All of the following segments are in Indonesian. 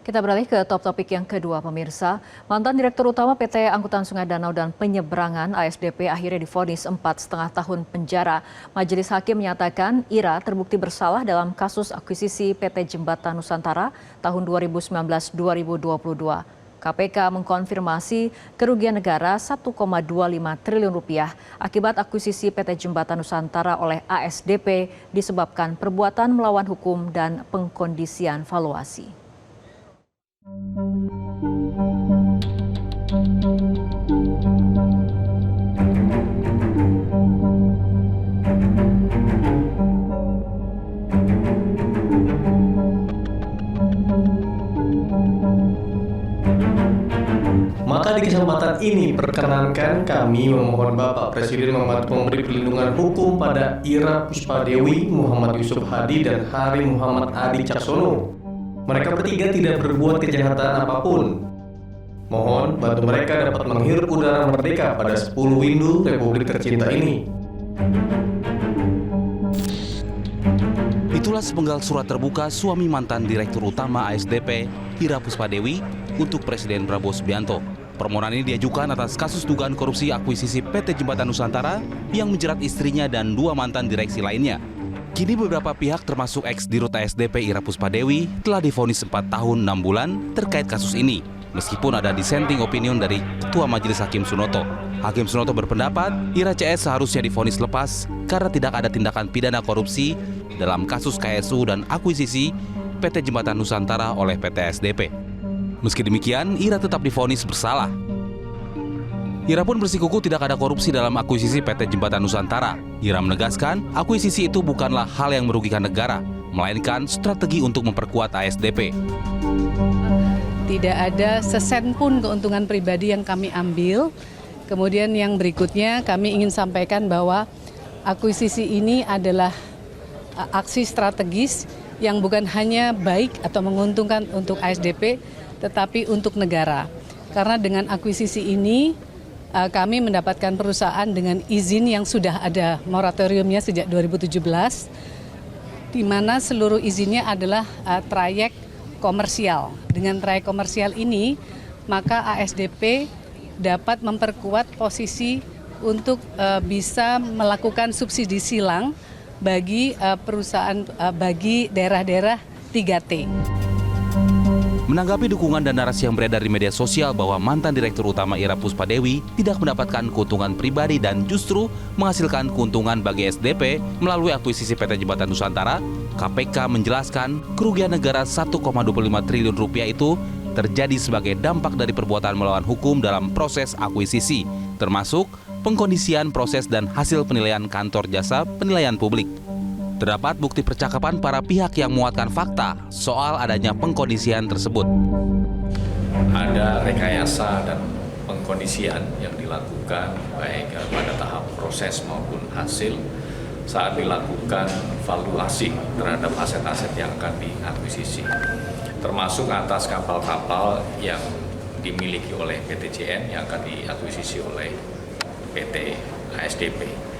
Kita beralih ke topik yang kedua, pemirsa. Mantan Direktur Utama PT Angkutan Sungai Danau dan Penyeberangan (ASDP) akhirnya divonis 4,5 tahun penjara. Majelis Hakim menyatakan Ira terbukti bersalah dalam kasus akuisisi PT Jembatan Nusantara tahun 2019-2022. KPK mengkonfirmasi kerugian negara 1,25 triliun rupiah akibat akuisisi PT Jembatan Nusantara oleh ASDP disebabkan perbuatan melawan hukum dan pengkondisian valuasi. Maka di kesempatan ini perkenankan kami memohon Bapak Presiden memberi perlindungan hukum pada Ira Puspadewi, Muhammad Yusuf Hadi, dan Hari Muhammad Adi Caksono. Mereka bertiga tidak berbuat kejahatan apapun. Mohon bantu mereka dapat menghirup udara merdeka pada 10 Windu Republik tercinta ini. Itulah sepenggal surat terbuka suami mantan Direktur Utama ASDP, Ira Puspadewi, untuk Presiden Prabowo Subianto. Permohonan ini diajukan atas kasus dugaan korupsi akuisisi PT Jembatan Nusantara yang menjerat istrinya dan 2 mantan direksi lainnya. Kini beberapa pihak termasuk ex-Dirut ASDP Ira Puspadewi telah divonis 4 tahun 6 bulan terkait kasus ini. Meskipun ada dissenting opinion dari Ketua Majelis Hakim Sunoto. Hakim Sunoto berpendapat Ira CS seharusnya divonis lepas karena tidak ada tindakan pidana korupsi dalam kasus KSU dan akuisisi PT Jembatan Nusantara oleh PT ASDP. Meski demikian, Ira tetap divonis bersalah. Ira pun bersikukuh tidak ada korupsi dalam akuisisi PT Jembatan Nusantara. Ira menegaskan, akuisisi itu bukanlah hal yang merugikan negara, melainkan strategi untuk memperkuat ASDP. Tidak ada sesen pun keuntungan pribadi yang kami ambil. Kemudian yang berikutnya kami ingin sampaikan bahwa akuisisi ini adalah aksi strategis yang bukan hanya baik atau menguntungkan untuk ASDP, tetapi untuk negara. Karena dengan akuisisi ini kami mendapatkan perusahaan dengan izin yang sudah ada moratoriumnya sejak 2017, di mana seluruh izinnya adalah trayek komersial. Dengan trayek komersial ini, maka ASDP dapat memperkuat posisi untuk bisa melakukan subsidi silang bagi perusahaan, bagi daerah-daerah 3T. Menanggapi dukungan dan narasi yang beredar di media sosial bahwa mantan Direktur Utama Ira Puspadewi tidak mendapatkan keuntungan pribadi dan justru menghasilkan keuntungan bagi SDP melalui akuisisi PT Jembatan Nusantara, KPK menjelaskan kerugian negara 1,25 triliun rupiah itu terjadi sebagai dampak dari perbuatan melawan hukum dalam proses akuisisi, termasuk pengkondisian proses dan hasil penilaian kantor jasa penilaian publik. Terdapat bukti percakapan para pihak yang menguatkan fakta soal adanya pengkondisian tersebut. Ada rekayasa dan pengkondisian yang dilakukan baik pada tahap proses maupun hasil saat dilakukan valuasi terhadap aset-aset yang akan diakuisisi, termasuk atas kapal-kapal yang dimiliki oleh PT JN yang akan diakuisisi oleh PT ASDP.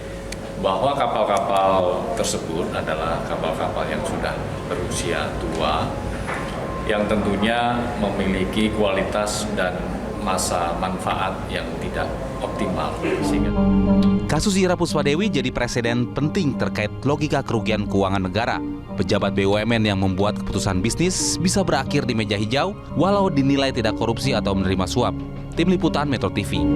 Bahwa kapal-kapal tersebut adalah kapal-kapal yang sudah berusia tua, yang tentunya memiliki kualitas dan masa manfaat yang tidak optimal. Kasus Ira Puspadewi jadi presiden penting terkait logika kerugian keuangan negara. Pejabat BUMN yang membuat keputusan bisnis bisa berakhir di meja hijau walau dinilai tidak korupsi atau menerima suap. Tim Liputan Metro TV.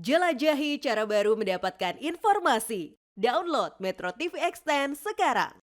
Jelajahi cara baru mendapatkan informasi. Download Metro TV Extend sekarang.